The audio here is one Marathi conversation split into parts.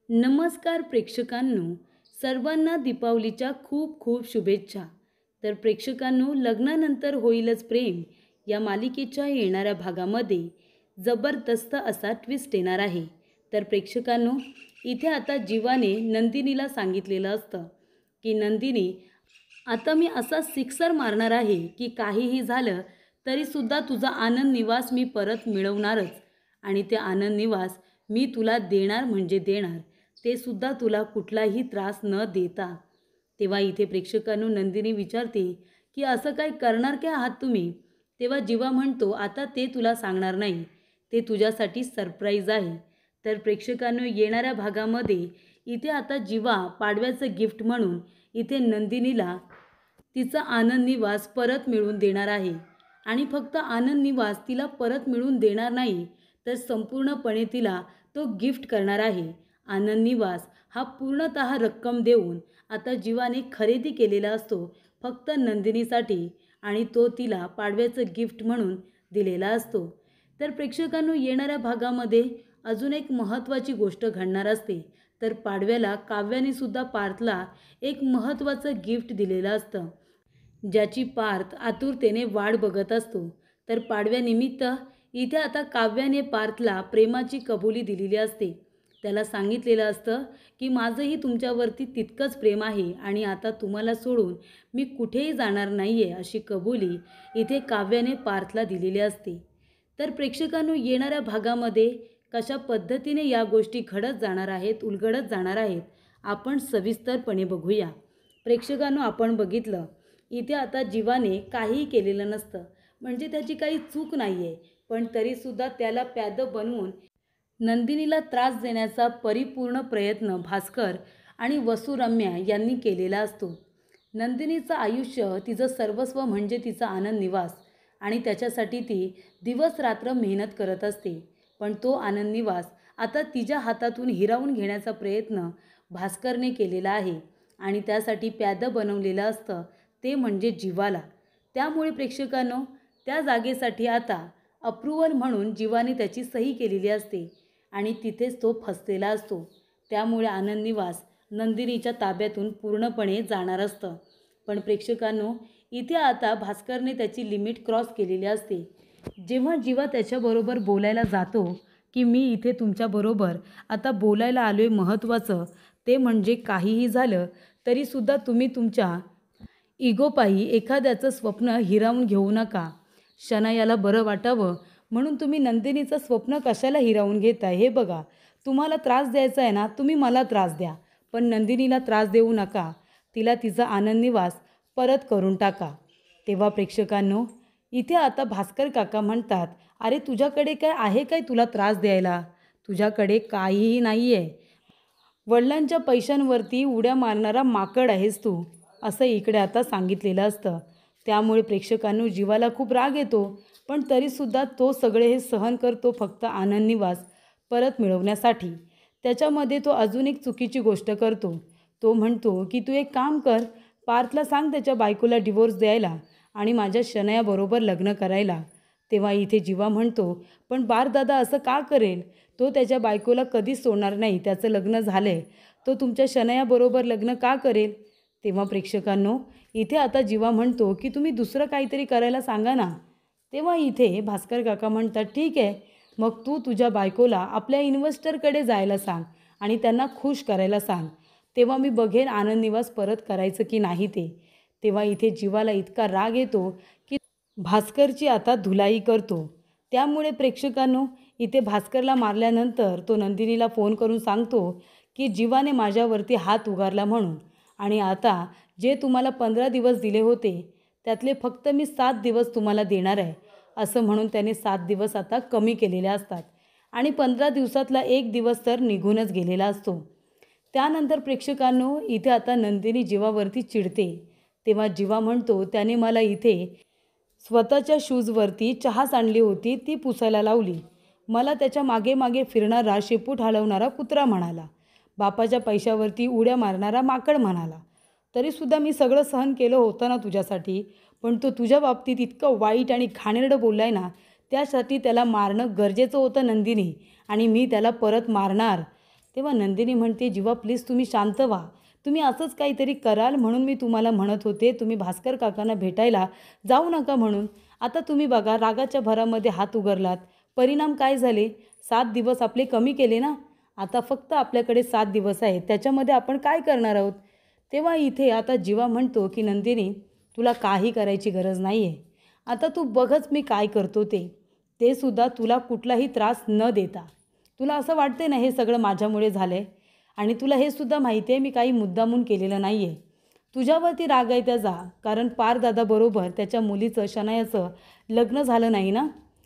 नमस्कार प्रेक्षकांनो, सर्वांना दीपावलीच्या खूप खूप शुभेच्छा. तर प्रेक्षकांनो, लग्नानंतर होईलच प्रेम या मालिकेच्या येणाऱ्या भागामध्ये जबरदस्त असा ट्विस्ट येणार आहे. तर प्रेक्षकांनो, इथे आता जीवाने नंदिनीला सांगितलेलं असतं की नंदिनी, आता मी असा सिक्सर मारणार आहे की काहीही झालं तरीसुद्धा तुझा आनंद निवास मी परत मिळवणारच आणि ते आनंद निवास मी तुला देणार म्हणजे देणार, ते सुद्धा तुला कुठलाही त्रास न देता. तेव्हा इथे प्रेक्षकांनो नंदिनी विचारते की असं काय करणार काय आहात तुम्ही? तेव्हा जीवा म्हणतो, आता ते तुला सांगणार नाही, ते तुझ्यासाठी सरप्राईज आहे. तर प्रेक्षकांनो, येणाऱ्या भागामध्ये इथे आता जीवा पाडव्याचं गिफ्ट म्हणून इथे नंदिनीला तिचा आनंद निवास परत मिळवून देणार आहे. आणि फक्त आनंद निवास तिला परत मिळवून देणार नाही, तर संपूर्णपणे तिला तो गिफ्ट करणार आहे. आनंद निवास हा पूर्णतः रक्कम देऊन आता जीवाने खरेदी केलेला असतो फक्त नंदिनीसाठी, आणि तो तिला पाडव्याचं गिफ्ट म्हणून दिलेला असतो. तर प्रेक्षकांनो, येणाऱ्या भागामध्ये अजून एक महत्त्वाची गोष्ट घडणार असते. तर पाडव्याला काव्याने सुद्धा पार्थला एक महत्त्वाचं गिफ्ट दिलेलं असतं, ज्याची पार्थ आतुरतेने वाट बघत असतो. तर पाडव्यानिमित्त इथे आता काव्याने पार्थला प्रेमाची कबुली दिलेली असते. त्याला सांगितलेलं असतं की माझंही तुमच्यावरती तितकंच प्रेम आहे आणि आता तुम्हाला सोडून मी कुठेही जाणार नाही आहे, अशी कबुली इथे काव्याने पार्थला दिलेली असते. तर प्रेक्षकांनो, येणाऱ्या भागामध्ये कशा पद्धतीने या गोष्टी घडत जाणार आहेत, उलगडत जाणार आहेत, आपण सविस्तरपणे बघूया. प्रेक्षकांनो, आपण बघितलं इथे आता जीवाने काहीही केलेलं नसतं, म्हणजे त्याची काही चूक नाही आहे, पण तरीसुद्धा त्याला प्यादं बनवून नंदिनीला त्रास देण्याचा परिपूर्ण प्रयत्न भास्कर आणि वसुरम्या यांनी केलेला असतो. नंदिनीचं आयुष्य, तिचं सर्वस्व म्हणजे तिचा आनंद निवास, आणि त्याच्यासाठी ती दिवस रात्र मेहनत करत असते. पण तो आनंद निवास आता तिच्या हातातून हिरावून घेण्याचा प्रयत्न भास्करने केलेला आहे, आणि त्यासाठी प्यादं बनवलेलं असतं ते म्हणजे जीवाला. त्यामुळे प्रेक्षकांनो, त्या जागेसाठी आता अप्रूव्हल म्हणून जीवाने त्याची सही केलेली असते आणि तिथेच तो फसलेला असतो. त्यामुळे आनंद निवास नंदिनीच्या ताब्यातून पूर्णपणे जाणार असतं. पण प्रेक्षकांनो, इथे आता भास्करने त्याची लिमिट क्रॉस केलेली असते. जेव्हा जीवा त्याच्याबरोबर बोलायला जातो की मी इथे तुमच्याबरोबर आता बोलायला आलो आहे, महत्त्वाचं ते म्हणजे काहीही झालं तरीसुद्धा तुम्ही तुमच्या इगोपायी एखाद्याचं स्वप्न हिरावून घेऊ नका. शनायाला बरं वाटावं म्हणून तुम्ही नंदिनीचं स्वप्न कशाला हिरावून घेताय? हे बघा, तुम्हाला त्रास द्यायचा आहे ना, तुम्ही मला त्रास द्या, पण नंदिनीला त्रास देऊ नका. तिला तिचा आनंद निवास परत करून टाका. तेव्हा प्रेक्षकांनो, इथे आता भास्कर काका म्हणतात, अरे तुझ्याकडे काय आहे काय तुला त्रास द्यायला? तुझ्याकडे काहीही नाही आहे. वडिलांच्या पैशांवरती उड्या मारणारा माकड आहेस तू, असं इकडे आता सांगितलेलं असतं. त्यामुळे प्रेक्षकांनो, जीवाला खूप राग येतो, पण तरीसुद्धा तो सगळे हे सहन करतो फक्त आनंद निवास परत मिळवण्यासाठी. त्याच्यामध्ये तो अजून एक चुकीची गोष्ट करतो. तो म्हणतो की तू एक काम कर, पार्थला सांग त्याच्या बायकोला डिवोर्स द्यायला आणि माझ्या शनयाबरोबर लग्न करायला. तेव्हा इथे जीवा म्हणतो, पण बारदादा असं का करेल? तो त्याच्या बायकोला कधीच सोडणार नाही, त्याचं लग्न झालं आहे, तो तुमच्या शनयाबरोबर लग्न का करेल? तेव्हा प्रेक्षकांनो, इथे आता जीवा म्हणतो की तुम्ही दुसरं काहीतरी करायला सांगा ना. तेव्हा इथे भास्कर काका म्हणतात, ठीक आहे, मग तू तुझ्या बायकोला आपल्या इन्व्हेस्टरकडे जायला सांग आणि त्यांना खुश करायला सांग, तेव्हा मी बघेन आनंद निवास परत करायचं की नाही ते. तेव्हा इथे जीवाला इतका राग येतो की भास्करची आता धुलाई करतो. त्यामुळे प्रेक्षकांनो, इथे भास्करला मारल्यानंतर तो नंदिनीला फोन करून सांगतो की जीवाने माझ्यावरती हात उगारला म्हणून, आणि आता जे तुम्हाला 15 दिवस दिले होते त्यातले फक्त मी 7 दिवस तुम्हाला देणार आहे, असं म्हणून त्याने 7 दिवस आता कमी केलेले असतात, आणि 15 दिवसातला 1 दिवस तर निघूनच गेलेला असतो. त्यानंतर प्रेक्षकांनो, इथे आता नंदिनी जीवावरती चिडते. तेव्हा जीवा म्हणतो, त्याने मला इथे स्वतःच्या शूजवरती चहा सांडली होती ती पुसायला लावली, मला त्याच्या मागे मागे फिरणारा शेपूट हलवणारा कुत्रा म्हणाला, बापाच्या पैशावरती उड्या मारणारा माकड म्हणाला, तरीसुद्धा मी सगळं सहन केलं होतं ना तुझ्यासाठी, पण तो तुझ्या बाबतीत इतकं वाईट आणि घाणेरडं बोललाय ना, त्यासाठी त्याला मारणं गरजेचं होतं नंदिनी, आणि मी त्याला परत मारणार. तेव्हा नंदिनी म्हणते, जीवा प्लीज तुम्ही शांत व्हा. तुम्ही असंच काहीतरी कराल म्हणून मी तुम्हाला म्हणत होते तुम्ही भास्कर काकांना भेटायला जाऊ नका म्हणून. आता तुम्ही बघा रागाच्या भरामध्ये हात उगारलात. परिणाम काय झाले? 7 दिवस आपले कमी केले ना. आता फक्त आपल्याकडे 7 दिवस आहेत, त्याच्यामध्ये आपण काय करणार आहोत? तेव्हा इथे आता जीवा म्हणतो की नंदिनी तुला काही करायची गरज नाही आहे. आता तू बघच मी काय करतो ते सुद्धा तुला कुठलाही त्रास न देता. तुला असं वाटते ना हे सगळं माझ्यामुळे झालं आहे आणि तुला हे सुद्धा माहिती आहे मी काही मुद्दामून केलेलं नाही आहे. तुझ्यावरती राग आहे त्याचा, कारण पारदादाबरोबर त्याच्या मुलीचं शनायाचं लग्न झालं नाही ना.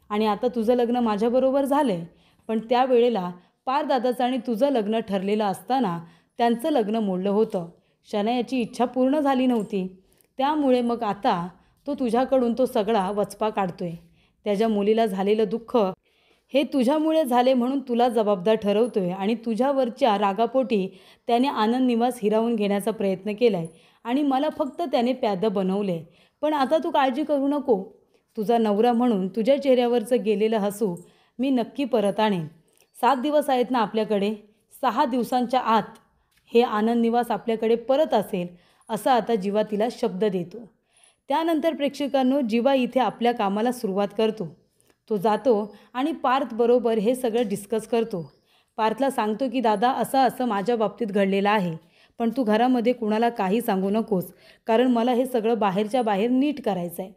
आणि आता तुझं लग्न माझ्याबरोबर झालं आहे, पण त्यावेळेला पारदादाचं आणि तुझं लग्न ठरलेलं असताना त्यांचं लग्न मोडलं होतं. शनायाची इच्छा पूर्ण झाली नव्हती, त्यामुळे मग आता तो तुझ्याकडून तो सगळा वचपा काढतोय. त्याच्या मुलीला झालेलं दुःख हे तुझ्यामुळे झाले म्हणून तुला जबाबदार ठरवतोय आणि तुझ्यावरच्या रागापोटी त्याने आनंद निवास हिरावून घेण्याचा प्रयत्न केला आहे आणि मला फक्त त्याने प्यादं बनवले. पण आता तू काळजी करू नको. तुझा नवरा म्हणून तुझ्या चेहऱ्यावरचं गेलेलं हसू मी नक्की परत आणेन. 7 दिवस आहेत ना आपल्याकडे. 6 दिवसांच्या आत हे आनंद निवास आपल्याकडे परत असेल असा आता जीवा तिला शब्द देतो. त्यानंतर प्रेक्षकांनो जीवा इथे आपल्या कामाला सुरुवात करतो. तो जातो आणि पार्थबरोबर हे सगळं डिस्कस करतो. पार्थला सांगतो की दादा असं माझ्या बाबतीत घडलेलं आहे, पण तू घरामध्ये कुणाला काही सांगू नकोस, कारण मला हे सगळं बाहेरच्या बाहेर नीट करायचं आहे.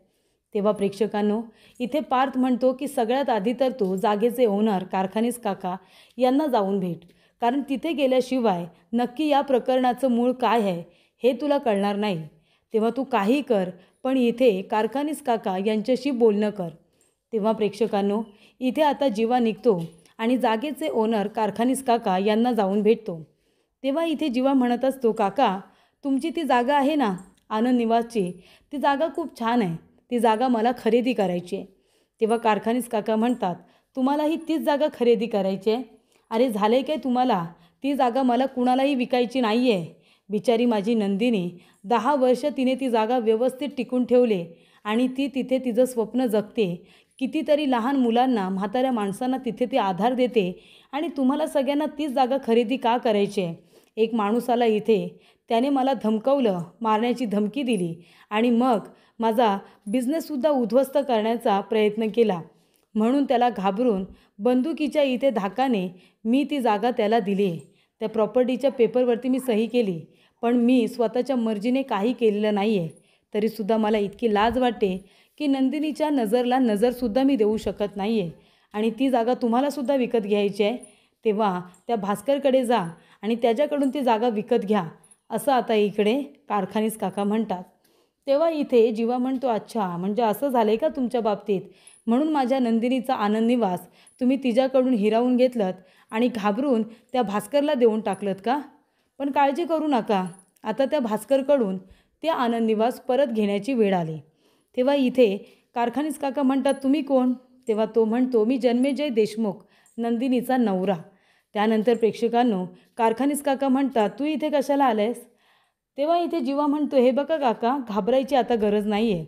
तेव्हा प्रेक्षकांनो इथे पार्थ म्हणतो की सगळ्यात आधी तर तो जागेचे ओनर कारखानीस काका यांना जाऊन भेट, कारण तिथे गेल्याशिवाय नक्की या प्रकरणाचं मूळ काय आहे हे तुला कळणार नाही. तेव्हा तू काही कर, पण इथे कारखानीस काका यांच्याशी बोलणं कर. तेव्हा प्रेक्षकांनो इथे आता जीवा निघतो आणि जागेचे ओनर कारखानीस काका यांना जाऊन भेटतो. तेव्हा इथे जीवा म्हणत असतो, काका तुमची ती जागा आहे ना आनंद निवासची, ती जागा खूप छान आहे, ती जागा मला खरेदी करायची आहे. तेव्हा कारखानीस काका म्हणतात, तुम्हालाही तीच जागा खरेदी करायची आहे? अरे झालं काय तुम्हाला? ती जागा मला कुणालाही विकायची नाही आहे. बिचारी माझी नंदिनी 10 वर्ष तिने ती जागा व्यवस्थित टिकून ठेवले आणि ती तिथे तिचं स्वप्न जगते. कितीतरी लहान मुलांना, म्हाताऱ्या माणसांना तिथे ती आधार देते आणि तुम्हाला सगळ्यांना तीच जागा खरेदी का करायची आहे? एक माणूस आला इथे, त्याने मला धमकवलं, मारण्याची धमकी दिली आणि मग माझा बिझनेससुद्धा उद्ध्वस्त करण्याचा प्रयत्न केला. म्हणून त्याला घाबरून बंदुकीच्या इथे धाकाने मी ती जागा त्याला दिली आहे. त्या प्रॉपर्टीच्या पेपरवरती मी सही केली, पण मी स्वतःच्या मर्जीने काही केलेलं नाही आहे. तरीसुद्धा मला इतकी लाज वाटते की नंदिनीच्या नजरला नजरसुद्धा मी देऊ शकत नाही आहे आणि ती जागा तुम्हालासुद्धा विकत घ्यायची आहे. तेव्हा त्या भास्करकडे जा आणि त्याच्याकडून ती जागा विकत घ्या, असं आता इकडे कारखानीस काका म्हणतात. तेव्हा इथे जीवा म्हणतो, अच्छा म्हणजे असं झालं आहे का तुमच्या बाबतीत, म्हणून माझ्या नंदिनीचा आनंद निवास तुम्ही तिच्याकडून हिरावून घेतलत आणि घाबरून त्या भास्करला देऊन टाकलत का? पण काळजी करू नका, आता त्या भास्करकडून ते आनंद निवास परत घेण्याची वेळ आली. तेव्हा इथे कारखानीस काका म्हणतात, तुम्ही कोण? तेव्हा तो म्हणतो, मी जन्मेजय देशमुख, नंदिनीचा नवरा. त्यानंतर प्रेक्षकांनो कारखानीस काका म्हणतात, तू इथे कशाला आलायस? तेव्हा इथे जीवा म्हणतो, हे बघा काका, घाबरायची आता गरज नाही आहे.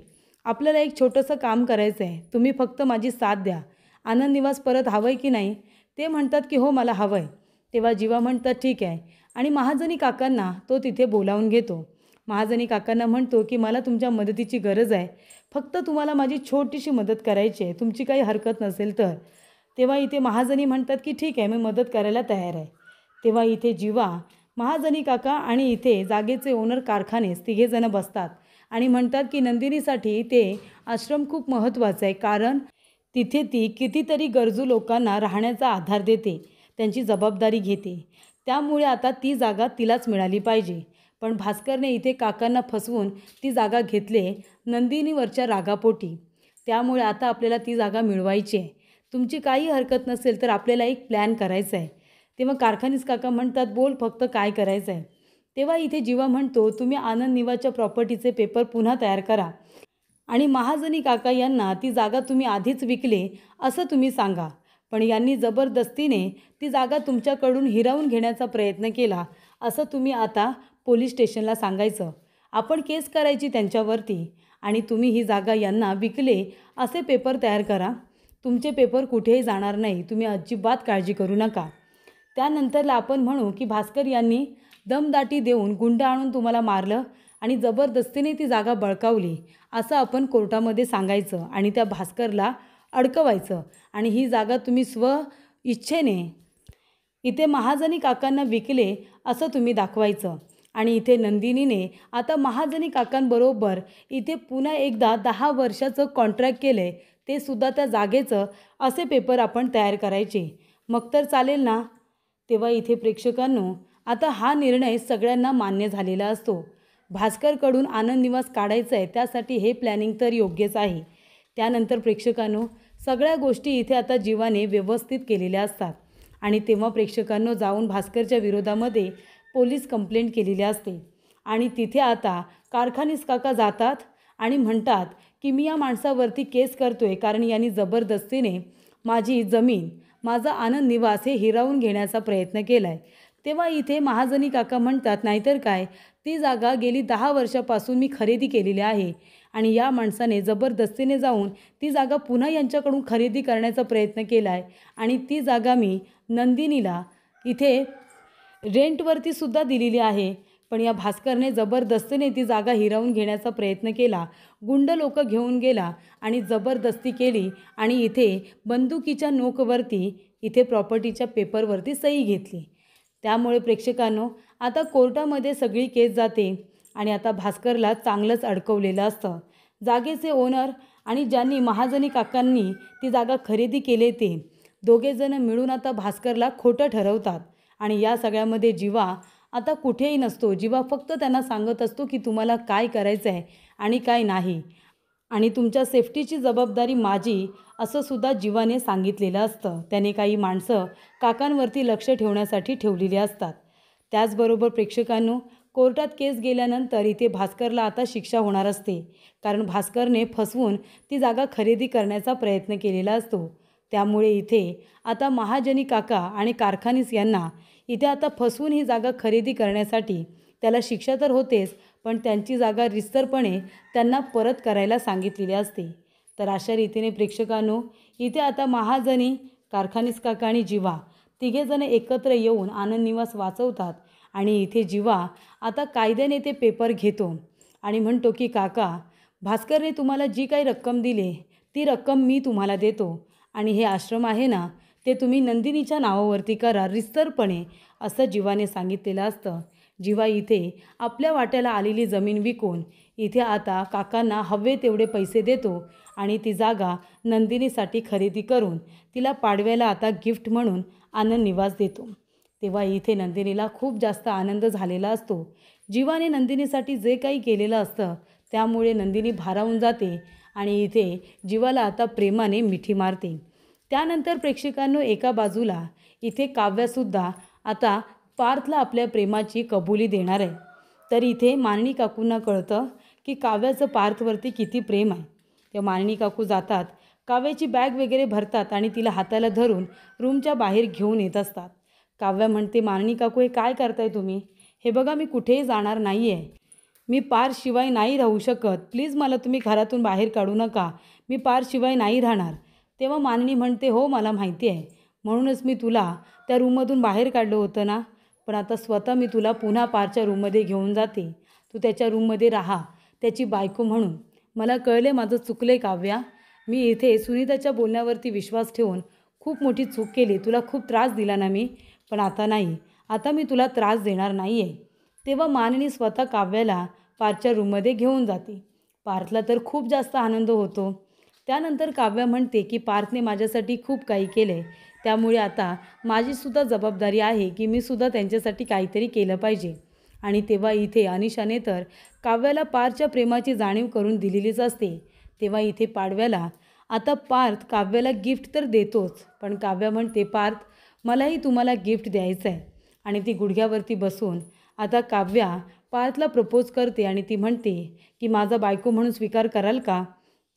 आपल्याला एक छोटंसं काम करायचं आहे, तुम्ही फक्त माझी साथ द्या. आनंद निवास परत हवं आहे की नाही? ते म्हणतात की हो मला हवं आहे. तेव्हा जीवा म्हणतात, ठीक आहे, आणि महाजनी काकांना तो तिथे बोलावून घेतो. महाजनी काकांना म्हणतो की मला तुमच्या मदतीची गरज आहे, फक्त तुम्हाला माझी छोटीशी मदत करायची आहे, तुमची काही हरकत नसेल तर. तेव्हा इथे महाजनी म्हणतात की ठीक आहे, मी मदत करायला तयार आहे. तेव्हा इथे जीवा, महाजनी काका आणि इथे जागेचे ओनर कारखानेस तिघेजण बसतात आणि म्हणतात की नंदिनीसाठी ते आश्रम खूप महत्त्वाचं आहे, कारण तिथे ती कितीतरी गरजू लोकांना राहण्याचा आधार देते, त्यांची जबाबदारी घेते. त्यामुळे आता ती जागा तिलाच मिळाली पाहिजे. पण भास्करने इथे काकांना फसवून ती जागा घेतले नंदिनीवरच्या रागापोटी. त्यामुळे आता आपल्याला ती जागा मिळवायची आहे. तुमची काही हरकत नसेल तर आपल्याला एक प्लॅन करायचा आहे. तेव्हा कारखानीस काका म्हणतात, बोल फक्त काय करायचं आहे? तेव्हा इथे जीवा म्हणतो, तुम्ही आनंद निवासच्या प्रॉपर्टीचे पेपर पुन्हा तयार करा आणि महाजनी काका यांना ती जागा तुम्ही आधीच विकले असं तुम्ही सांगा, पण यांनी जबरदस्तीने ती जागा तुमच्याकडून हिरावून घेण्याचा प्रयत्न केला असं तुम्ही आता पोलीस स्टेशनला सांगायचं. आपण केस करायची त्यांच्यावरती आणि तुम्ही ही जागा यांना विकले असे पेपर तयार करा. तुमचे पेपर कुठेही जाणार नाही, तुम्ही अजिबात काळजी करू नका. त्यानंतरला आपण म्हणू की भास्कर यांनी दमदाटी देऊन गुंड आणून तुम्हाला मारलं आणि जबरदस्तीने ती जागा बळकावली असं आपण कोर्टामध्ये सांगायचं आणि त्या भास्करला अडकवायचं आणि ही जागा तुम्ही इच्छेने इथे महाजनी काकांना विकले असं तुम्ही दाखवायचं. आणि इथे नंदिनीने आता महाजनी काकांबरोबर इथे पुन्हा एकदा 10 वर्षाचं कॉन्ट्रॅक्ट केलं आहे, ते सुद्धा त्या जागेचं असे पेपर आपण तयार करायचे. मग तर चालेल ना. तेव्हा इथे प्रेक्षकांनो आता हा निर्णय सगळ्यांना मान्य झालेला असतो. भास्करकडून आनंद निवास काढायचं आहे, त्यासाठी हे प्लॅनिंग तर योग्यच आहे. त्यानंतर प्रेक्षकांनो सगळ्या गोष्टी इथे आता जीवाने व्यवस्थित केलेल्या असतात आणि तेव्हा प्रेक्षकांनो जाऊन भास्करच्या विरोधामध्ये पोलीस कंप्लेंट केलेली असते आणि तिथे आता कारखानीस काका जातात आणि म्हणतात की मी या माणसावरती केस करतोय कारण यांनी जबरदस्तीने माझी जमीन, माझा आनंद निवास हे हिरावून घेण्याचा प्रयत्न केला आहे. तेव्हा इथे महाजनी काका म्हणतात नाहीतर काय, ती जागा गेली 10 वर्षापासून मी खरेदी केलेली आहे आणि या माणसाने जबरदस्तीने जाऊन ती जागा पुन्हा यांच्याकडून खरेदी करण्याचा प्रयत्न केला आहे आणि ती जागा मी नंदिनीला इथे रेंटवरती सुद्धा दिलेली आहे. पण या भास्करने जबरदस्तीने ती जागा हिरावून घेण्याचा प्रयत्न केला, गुंड लोक घेऊन गेला आणि जबरदस्ती केली आणि इथे बंदुकीच्या नोकवरती इथे प्रॉपर्टीच्या पेपरवरती सही घेतली. त्यामुळे प्रेक्षकांनो आता कोर्टामध्ये सगळी केस जाते आणि आता भास्करला चांगलंच अडकवलेलं असतं. जागेचे ओनर आणि ज्यांनी महाजनी काकांनी ती जागा खरेदी केले ते दोघेजण मिळून आता भास्करला खोटं ठरवतात आणि या सगळ्यामध्ये जीवा आता कुठेही नसतो. जीवा फक्त त्यांना सांगत असतो की तुम्हाला काय करायचं आहे आणि काय नाही आणि तुमच्या सेफ्टीची जबाबदारी माझी असं सुद्धा जीवाने सांगितलेलं असतं. त्याने काही माणसं काकांवरती लक्ष ठेवण्यासाठी ठेवलेली असतात. त्याचबरोबर प्रेक्षकांनो कोर्टात केस गेल्यानंतर इथे भास्करला आता शिक्षा होणार असते कारण भास्करने फसवून ती जागा खरेदी करण्याचा प्रयत्न केलेला असतो. त्यामुळे इथे आता महाजनी काका आणि कारखानीस यांना इथे आता फसवून ही जागा खरेदी करण्यासाठी त्याला शिक्षा तर होतेच, पण त्यांची जागा रितसरपणे त्यांना परत करायला सांगितलेली असते. तर अशा रीतीने प्रेक्षकांनो इथे आता महाजनी, कारखानीस काका आणि जीवा तिघेजण एकत्र येऊन आनंद निवास वाचवतात आणि इथे जीवा आता कायद्याने ते पेपर घेतो आणि म्हणतो की काका, भास्करने तुम्हाला जी काही रक्कम दिली ती रक्कम मी तुम्हाला देतो आणि हे आश्रम आहे ना ते तुम्ही नंदिनीच्या नावावरती करा रितसरपणे असं जीवाने सांगितलेलं असतं. जीवा इथे आपल्या वाट्याला आलेली जमीन विकून इथे आता काकांना हवे तेवढे पैसे देतो आणि ती जागा नंदिनीसाठी खरेदी करून तिला पाडव्याला आता गिफ्ट म्हणून आनंद निवास देतो. तेव्हा इथे नंदिनीला खूप जास्त आनंद झालेला असतो. जीवाने नंदिनीसाठी जे काही केलेलं असतं त्यामुळे नंदिनी भारावून जाते आणि इथे जीवाला आता प्रेमाने मिठी मारते. त्यानंतर प्रेक्षकांनो एका बाजूला इथे काव्यासुद्धा आता पार्थला आपल्या प्रेमाची कबुली देणार आहे. तर इथे माननी काकूंना कळतं की काव्याचं पार्थवरती किती प्रेम आहे. त्या माननी काकू जातात, काव्याची बॅग वगैरे भरतात आणि तिला हाताला धरून रूमच्या बाहेर घेऊन येत असतात. काव्या म्हणते, माननी काकू हे काय करताय तुम्ही? हे बघा मी कुठेही जाणार नाही आहे, मी पार्थशिवाय नाही राहू शकत, प्लीज मला तुम्ही घरातून बाहेर काढू नका, मी पार्थशिवाय नाही राहणार. तेव्हा माननी म्हणते, हो मला माहिती आहे, म्हणूनच मी तुला त्या रूममधून बाहेर काढलं होतं ना, पण आता स्वतः मी तुला पुन्हा पारच्या रूममध्ये घेऊन जाते, तू त्याच्या रूममध्ये राहा त्याची बायको म्हणून. मला कळले माझं चुकले काव्या, मी इथे सुनीताच्या बोलण्यावरती विश्वास ठेवून खूप मोठी चूक केली, तुला खूप त्रास दिला ना मी, पण आता नाही, आता मी तुला त्रास देणार नाही आहे. तेव्हा माननी स्वतः काव्याला पारच्या रूममध्ये घेऊन जाते. पार्थला तर खूप जास्त आनंद होतो. त्यानंतर काव्या म्हणते की पार्थने माझ्यासाठी खूप काही केले, त्यामुळे आता माझीसुद्धा जबाबदारी आहे की मी सुद्धा त्यांच्यासाठी काहीतरी केलं पाहिजे. आणि तेव्हा इथे अनिशाने तर काव्याला पार्थच्या प्रेमाची जाणीव करून दिलेलीच असते. तेव्हा इथे पाडव्याला आता पार्थ काव्याला गिफ्ट तर देतोच, पण काव्या म्हणते, पार्थ मलाही तुम्हाला गिफ्ट द्यायचं आहे. आणि ती गुडघ्यावरती बसून आता काव्या पार्थला प्रपोज करते आणि ती म्हणते की माझा बायको म्हणून स्वीकार कराल का?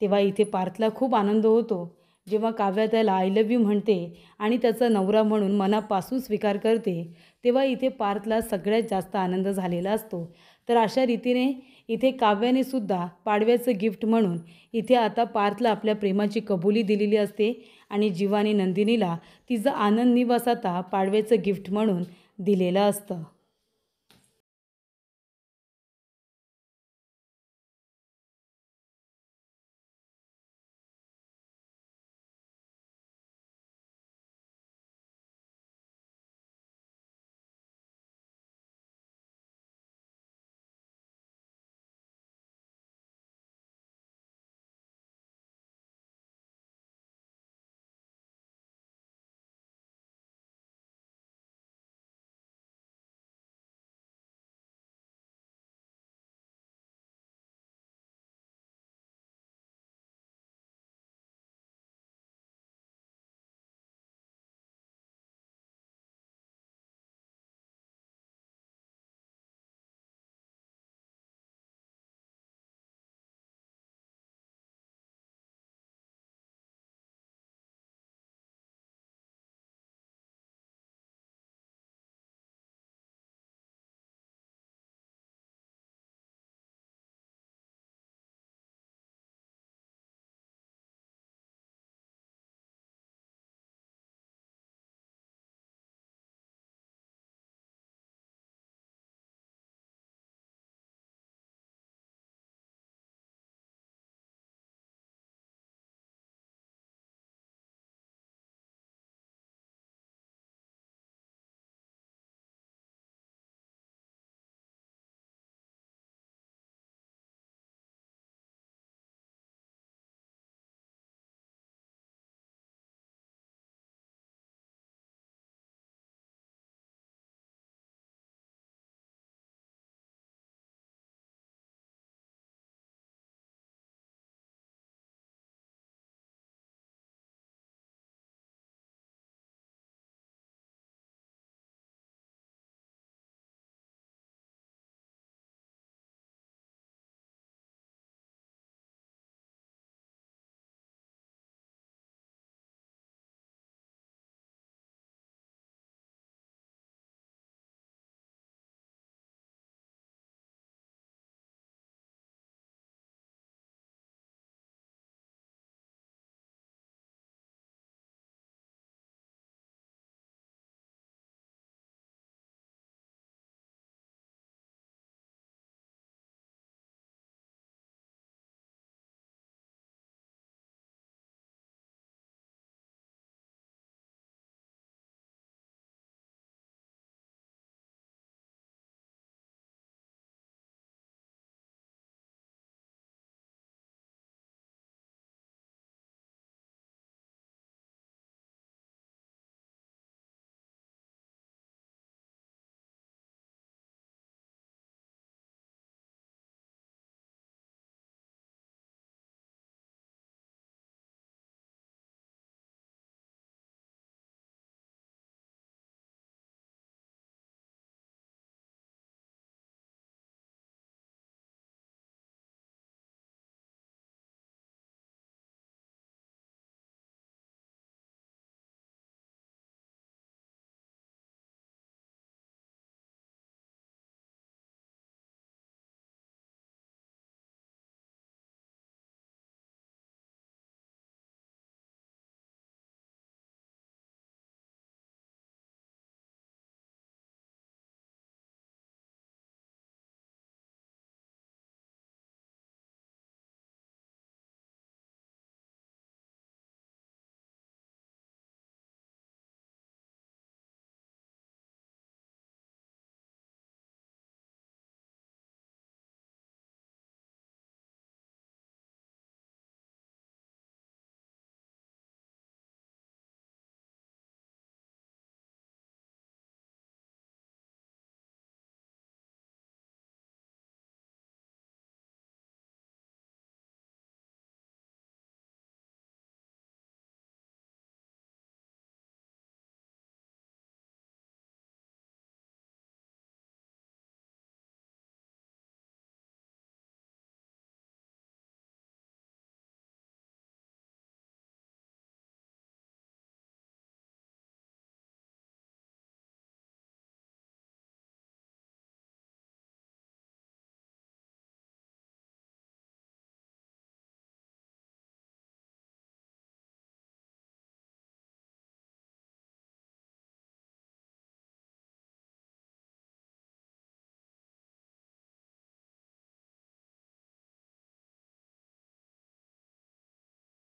तेव्हा इथे पार्थला खूप आनंद होतो जेव्हा काव्या त्याला आय लव्ह यू म्हणते आणि त्याचा नवरा म्हणून मनापासून स्वीकार करते. तेव्हा इथे पार्थला सगळ्यात जास्त आनंद झालेला असतो. तर अशा रीतीने इथे काव्याने सुद्धा पाडव्याचं गिफ्ट म्हणून इथे आता पार्थला आपल्या प्रेमाची कबुली दिलेली असते आणि जीवानी नंदिनीला तिचं आनंद निवास आता पाडव्याचं गिफ्ट म्हणून दिलेलं असतं.